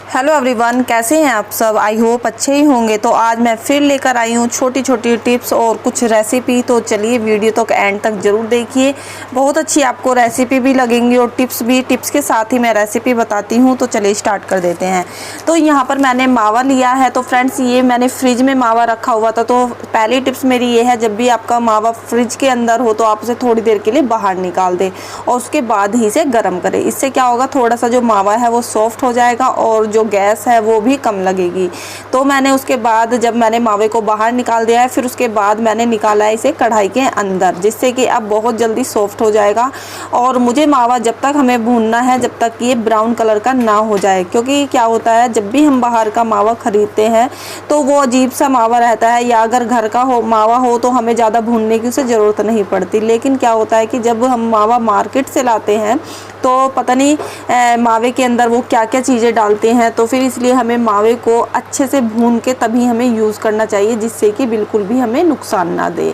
Hello everyone, कैसे हैं आप सब। आई होप अच्छे ही होंगे। तो आज मैं फिर लेकर आई हूँ छोटी छोटी टिप्स और कुछ रेसिपी। तो चलिए वीडियो तो एंड तक ज़रूर देखिए, बहुत अच्छी आपको रेसिपी भी लगेंगी और टिप्स भी। टिप्स के साथ ही मैं रेसिपी बताती हूँ। तो चलिए स्टार्ट कर देते हैं। तो यहाँ पर मैंने मावा लिया है। तो फ्रेंड्स, ये मैंने फ्रिज में मावा रखा हुआ था। तो पहली टिप्स मेरी ये है, जब भी आपका मावा फ्रिज के अंदर हो तो आप उसे थोड़ी देर के लिए बाहर निकाल दें और उसके बाद ही इसे गर्म करें। इससे क्या होगा, थोड़ा सा जो मावा है वो सॉफ्ट हो जाएगा और जो गैस है वो भी कम लगेगी। तो मैंने उसके बाद जब मैंने मावे को बाहर निकाल दिया है, फिर उसके बाद मैंने निकाला है इसे कढ़ाई के अंदर, जिससे कि अब बहुत जल्दी सॉफ्ट हो जाएगा। और मुझे मावा जब तक हमें भूनना है जब तक ये ब्राउन कलर का ना हो जाए, क्योंकि क्या होता है जब भी हम बाहर का मावा खरीदते हैं तो वो अजीब सा मावा रहता है, या अगर घर का हो मावा हो तो हमें ज़्यादा भूनने की उसे ज़रूरत नहीं पड़ती। लेकिन क्या होता है कि जब हम मावा मार्केट से लाते हैं तो पता नहीं मावे के अंदर वो क्या क्या चीज़ें डालते हैं। तो फिर इसलिए हमें मावे को अच्छे से भून के तभी हमें यूज़ करना चाहिए, जिससे कि बिल्कुल भी हमें नुकसान ना दे।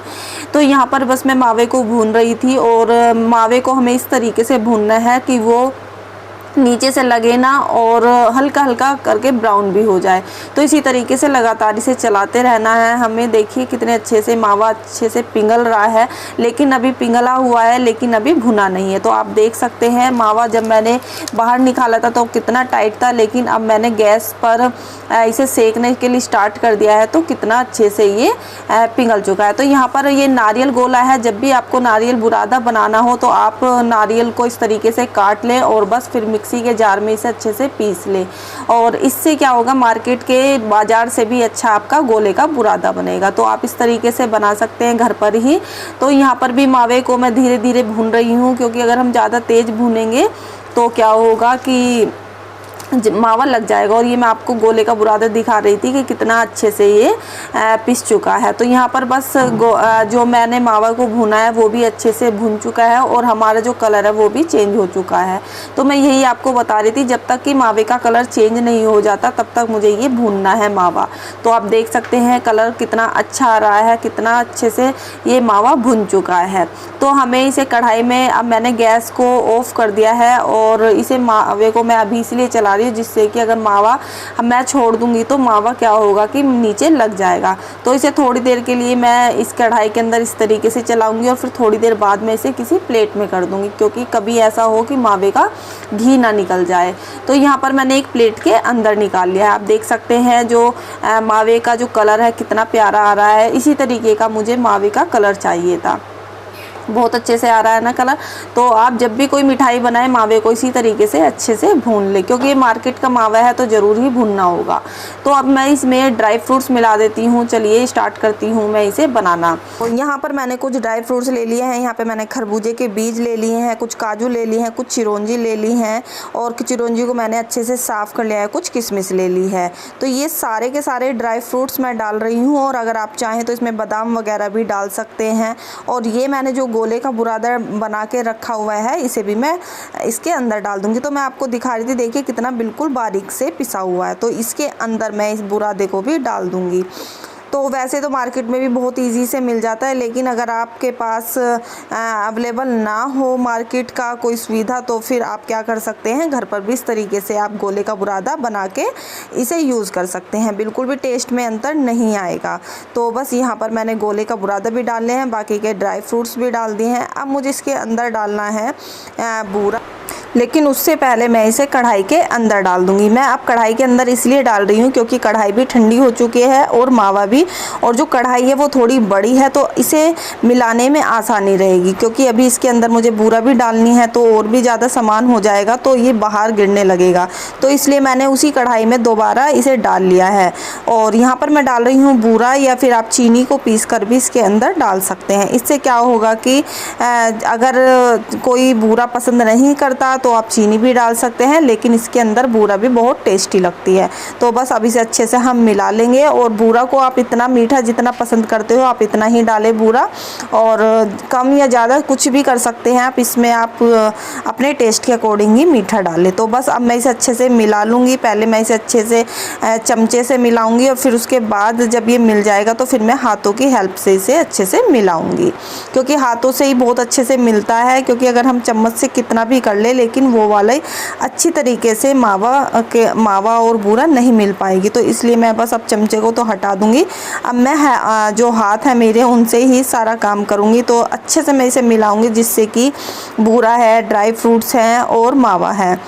तो यहाँ पर बस मैं मावे को भून रही थी और मावे को हमें इस तरीके से भूनना है कि वो नीचे से लगे ना और हल्का हल्का करके ब्राउन भी हो जाए। तो इसी तरीके से लगातार इसे चलाते रहना है हमें। देखिए कितने अच्छे से मावा अच्छे से पिघल रहा है, लेकिन अभी पिघला हुआ है लेकिन अभी भुना नहीं है। तो आप देख सकते हैं मावा जब मैंने बाहर निकाला था तो कितना टाइट था, लेकिन अब मैंने गैस पर इसे सेकने के लिए स्टार्ट कर दिया है तो कितना अच्छे से ये पिघल चुका है। तो यहाँ पर ये नारियल गोला है। जब भी आपको नारियल बुरादा बनाना हो तो आप नारियल को इस तरीके से काट लें और बस फिर मिक्सी के जार में इसे अच्छे से पीस ले। और इससे क्या होगा, मार्केट के बाजार से भी अच्छा आपका गोले का बुरादा बनेगा। तो आप इस तरीके से बना सकते हैं घर पर ही। तो यहाँ पर भी मावे को मैं धीरे धीरे भून रही हूँ, क्योंकि अगर हम ज़्यादा तेज़ भूनेंगे तो क्या होगा कि मावा लग जाएगा। और ये मैं आपको गोले का बुरादा दिखा रही थी कि कितना अच्छे से ये पिस चुका है। तो यहाँ पर बस जो मैंने मावा को भुना है वो भी अच्छे से भुन चुका है और हमारा जो कलर है वो भी चेंज हो चुका है। तो मैं यही आपको बता रही थी, जब तक कि मावे का कलर चेंज नहीं हो जाता तब तक मुझे ये भूनना है मावा। तो आप देख सकते हैं कलर कितना अच्छा आ रहा है, कितना अच्छे से ये मावा भुन चुका है। तो हमें इसे कढ़ाई में, अब मैंने गैस को ऑफ कर दिया है और इसे मावे को मैं अभी इसलिए चला रही हूँ जिससे कि अगर मावा मैं छोड़ दूंगी तो मावा क्या होगा कि नीचे लग जाएगा। तो इसे थोड़ी देर के लिए मैं इस कढ़ाई के अंदर इस तरीके से चलाऊंगी और फिर थोड़ी देर बाद में इसे किसी प्लेट में कर दूंगी, क्योंकि कभी ऐसा हो कि मावे का घी ना निकल जाए। तो यहाँ पर मैंने एक प्लेट के अंदर निकाल लिया है। आप देख सकते हैं जो मावे का जो कलर है कितना प्यारा आ रहा है। इसी तरीके का मुझे मावे का कलर चाहिए था, बहुत अच्छे से आ रहा है ना कलर। तो आप जब भी कोई मिठाई बनाए मावे को इसी तरीके से अच्छे से भून ले, क्योंकि ये मार्केट का मावा है तो ज़रूर ही भूनना होगा। तो अब मैं इसमें ड्राई फ्रूट्स मिला देती हूँ। चलिए स्टार्ट करती हूँ मैं इसे बनाना। तो यहाँ पर मैंने कुछ ड्राई फ्रूट्स ले लिए हैं। यहाँ पे मैंने खरबूजे के बीज ले लिए हैं, कुछ काजू ले लिए हैं, कुछ चिरौंजी ले ली हैं और चिरौंजी को मैंने अच्छे से साफ़ कर लिया है, कुछ किशमिश ले ली है। तो ये सारे के सारे ड्राई फ्रूट्स मैं डाल रही हूँ और अगर आप चाहें तो इसमें बादाम वगैरह भी डाल सकते हैं। और ये मैंने जो गोले का बुरादा बना के रखा हुआ है इसे भी मैं इसके अंदर डाल दूंगी। तो मैं आपको दिखा रही थी, देखिए कितना बिल्कुल बारीक से पिसा हुआ है। तो इसके अंदर मैं इस बुरादे को भी डाल दूंगी। तो वैसे तो मार्केट में भी बहुत इजी से मिल जाता है, लेकिन अगर आपके पास अवेलेबल ना हो मार्केट का कोई सुविधा तो फिर आप क्या कर सकते हैं, घर पर भी इस तरीके से आप गोले का बुरादा बना के इसे यूज़ कर सकते हैं। बिल्कुल भी टेस्ट में अंतर नहीं आएगा। तो बस यहाँ पर मैंने गोले का बुरादा भी डाले हैं, बाकी के ड्राई फ्रूट्स भी डाल दिए हैं। अब मुझे इसके अंदर डालना है बूरा, लेकिन उससे पहले मैं इसे कढ़ाई के अंदर डाल दूंगी। मैं अब कढ़ाई के अंदर इसलिए डाल रही हूँ क्योंकि कढ़ाई भी ठंडी हो चुकी है और मावा भी, और जो कढ़ाई है वो थोड़ी बड़ी है तो इसे मिलाने में आसानी रहेगी। क्योंकि अभी इसके अंदर मुझे बूरा भी डालनी है तो और भी ज़्यादा सामान हो जाएगा तो ये बाहर गिरने लगेगा। तो इसलिए मैंने उसी कढ़ाई में दोबारा इसे डाल लिया है। और यहाँ पर मैं डाल रही हूँ बूरा, या फिर आप चीनी को पीस कर भी इसके अंदर डाल सकते हैं। इससे क्या होगा कि अगर कोई बूरा पसंद नहीं करता तो आप चीनी भी डाल सकते हैं, लेकिन इसके अंदर बूरा भी बहुत टेस्टी लगती है। तो बस अब इसे अच्छे से हम मिला लेंगे। और बूरा को आप इतना मीठा जितना पसंद करते हो आप इतना ही डालें बूरा, और कम या ज़्यादा कुछ भी कर सकते हैं आप। इसमें आप अपने टेस्ट के अकॉर्डिंग ही मीठा डालें। तो बस अब मैं इसे अच्छे से मिला लूँगी। पहले मैं इसे अच्छे से चमचे से मिलाऊँगी और फिर उसके बाद जब ये मिल जाएगा तो फिर मैं हाथों की हेल्प से इसे अच्छे से मिलाऊँगी, क्योंकि हाथों से ही बहुत अच्छे से मिलता है। क्योंकि अगर हम चम्मच से कितना भी कर ले लेकिन वो वाले अच्छी तरीके से मावा और बूरा नहीं मिल पाएगी। तो इसलिए मैं बस अब चमचे को तो हटा दूंगी। अब मैं जो हाथ है मेरे उनसे ही सारा काम करूंगी। तो अच्छे से मैं इसे मिलाऊंगी जिससे कि बूरा है, ड्राई फ्रूट्स हैं और मावा है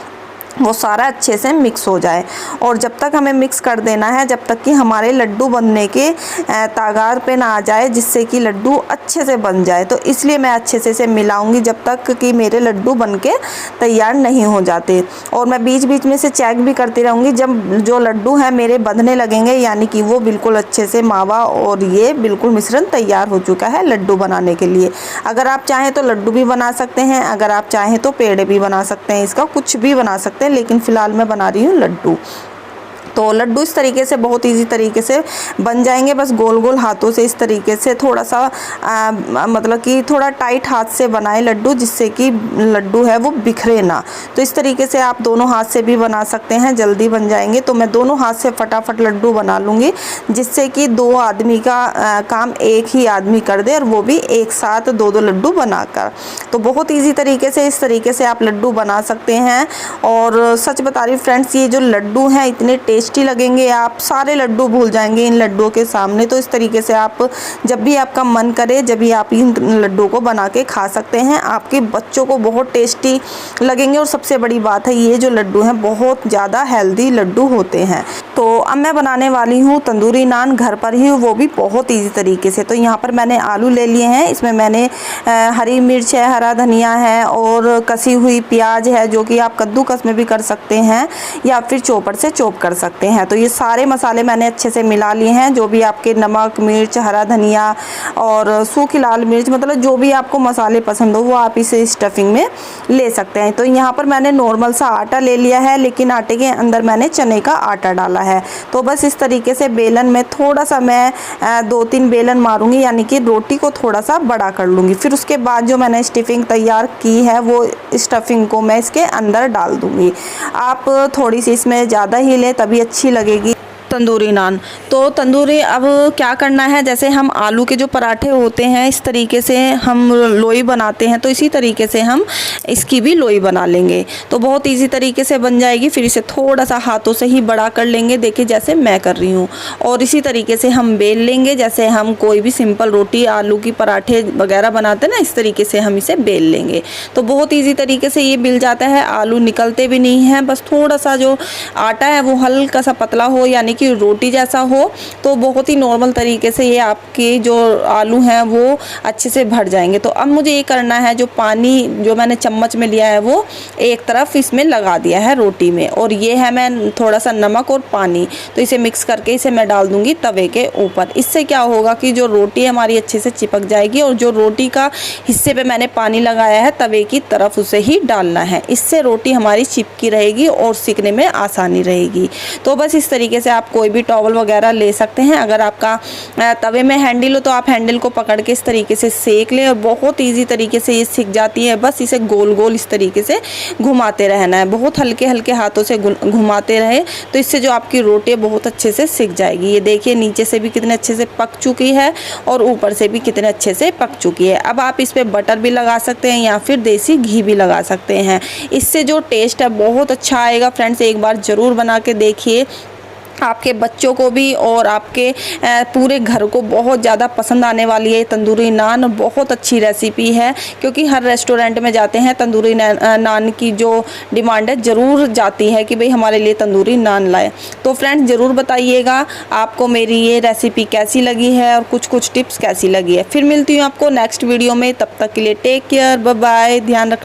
वो सारा अच्छे से मिक्स हो जाए। और जब तक हमें मिक्स कर देना है जब तक कि हमारे लड्डू बनने के तागार पे ना आ जाए, जिससे कि लड्डू अच्छे से बन जाए। तो इसलिए मैं अच्छे से इसे मिलाऊंगी जब तक कि मेरे लड्डू बनके तैयार नहीं हो जाते। और मैं बीच बीच में से चेक भी करती रहूँगी। जब जो लड्डू हैं मेरे बंधने लगेंगे यानी कि वो बिल्कुल अच्छे से मावा और ये बिल्कुल मिश्रण तैयार हो चुका है लड्डू बनाने के लिए। अगर आप चाहें तो लड्डू भी बना सकते हैं, अगर आप चाहें तो पेड़े भी बना सकते हैं, इसका कुछ भी बना सकते हैं, लेकिन फ़िलहाल मैं बना रही हूँ लड्डू। तो लड्डू इस तरीके से बहुत इजी तरीके से बन जाएंगे। बस गोल गोल हाथों से इस तरीके से थोड़ा सा मतलब कि थोड़ा टाइट हाथ से बनाए लड्डू, जिससे कि लड्डू है वो बिखरे ना। तो इस तरीके से आप दोनों हाथ से भी बना सकते हैं, जल्दी बन जाएंगे। तो मैं दोनों हाथ से फटाफट लड्डू बना लूँगी, जिससे कि 2 आदमी का काम एक ही आदमी कर दे, और वो भी एक साथ 2-2 लड्डू बनाकर। तो बहुत ईजी तरीके से इस तरीके से आप लड्डू बना सकते हैं। और सच बता रही फ्रेंड्स, ये जो लड्डू हैं इतने टेस्टी लगेंगे, आप सारे लड्डू भूल जाएंगे इन लड्डुओं के सामने। तो इस तरीके से आप जब भी आपका मन करे जब भी आप इन लड्डुओं को बना के खा सकते हैं। आपके बच्चों को बहुत टेस्टी लगेंगे। और सबसे बड़ी बात है ये जो लड्डू हैं बहुत ज़्यादा हेल्दी लड्डू होते हैं। तो अब मैं बनाने वाली हूँ तंदूरी नान घर पर ही, वो भी बहुत ईजी तरीके से। तो यहाँ पर मैंने आलू ले लिए हैं, इसमें मैंने हरी मिर्च है, हरा धनिया है और कसी हुई प्याज है, जो कि आप कद्दूकस में भी कर सकते हैं या फिर चॉपर से चॉप कर सकते हैं। तो ये सारे मसाले मैंने अच्छे से मिला लिए हैं। जो भी आपके नमक, मिर्च, हरा धनिया और सूखी लाल मिर्च, मतलब जो भी आपको मसाले पसंद हो वो आप इसे स्टफिंग में ले सकते हैं। तो यहाँ पर मैंने नॉर्मल सा आटा ले लिया है, लेकिन आटे के अंदर मैंने चने का आटा डाला है। तो बस इस तरीके से बेलन में थोड़ा सा मैं 2-3 बेलन मारूंगी, यानी कि रोटी को थोड़ा सा बड़ा कर लूँगी। फिर उसके बाद जो मैंने स्टफिंग तैयार की है वो स्टफिंग को मैं इसके अंदर डाल दूँगी। आप थोड़ी सी इसमें ज़्यादा ही लें तभी अच्छी लगेगी तंदूरी नान। तो तंदूरी अब क्या करना है, जैसे हम आलू के जो पराठे होते हैं इस तरीके से हम लोई बनाते हैं, तो इसी तरीके से हम इसकी भी लोई बना लेंगे। तो बहुत इजी तरीके से बन जाएगी। फिर इसे थोड़ा सा हाथों से ही बड़ा कर लेंगे, देखिए जैसे मैं कर रही हूँ। और इसी तरीके से हम बेल लेंगे, जैसे हम कोई भी सिंपल रोटी, आलू की पराठे वगैरह बनाते हैं ना, इस तरीके से हम इसे बेल लेंगे। तो बहुत ईजी तरीके से ये बिल जाता है, आलू निकलते भी नहीं हैं। बस थोड़ा सा जो आटा है वो हल्का सा पतला हो, यानी कि रोटी जैसा हो, तो बहुत ही नॉर्मल तरीके से ये आपके जो आलू हैं वो अच्छे से भर जाएंगे। तो अब मुझे ये करना है, जो पानी जो मैंने चम्मच में लिया है वो एक तरफ इसमें लगा दिया है रोटी में, और ये है मैं थोड़ा सा नमक और पानी, तो इसे मिक्स करके इसे मैं डाल दूंगी तवे के ऊपर। इससे क्या होगा कि जो रोटी हमारी अच्छे से चिपक जाएगी, और जो रोटी का हिस्से पे मैंने पानी लगाया है तवे की तरफ उसे ही डालना है। इससे रोटी हमारी चिपकी रहेगी और सिकने में आसानी रहेगी। तो बस इस तरीके से आप कोई भी टॉवल वगैरह ले सकते हैं। अगर आपका तवे में हैंडल हो तो आप हैंडल को पकड़ के इस तरीके से सेक लें, और बहुत इजी तरीके से ये सिक जाती है। बस इसे गोल गोल इस तरीके से घुमाते रहना है, बहुत हल्के हल्के हाथों से घुमाते रहे, तो इससे जो आपकी रोटी बहुत अच्छे से सिक जाएगी। ये देखिए नीचे से भी कितने अच्छे से पक चुकी है और ऊपर से भी कितने अच्छे से पक चुकी है। अब आप इस पर बटर भी लगा सकते हैं या फिर देसी घी भी लगा सकते हैं। इससे जो टेस्ट है बहुत अच्छा आएगा। फ्रेंड्स एक बार ज़रूर बना के देखिए, आपके बच्चों को भी और आपके पूरे घर को बहुत ज़्यादा पसंद आने वाली है तंदूरी नान। बहुत अच्छी रेसिपी है, क्योंकि हर रेस्टोरेंट में जाते हैं तंदूरी नान की जो डिमांड है ज़रूर जाती है कि भाई हमारे लिए तंदूरी नान लाए। तो फ्रेंड्स ज़रूर बताइएगा आपको मेरी ये रेसिपी कैसी लगी है और कुछ टिप्स कैसी लगी है। फिर मिलती हूँ आपको नेक्स्ट वीडियो में, तब तक के लिए टेक केयर, बाय बाय, ध्यान रख।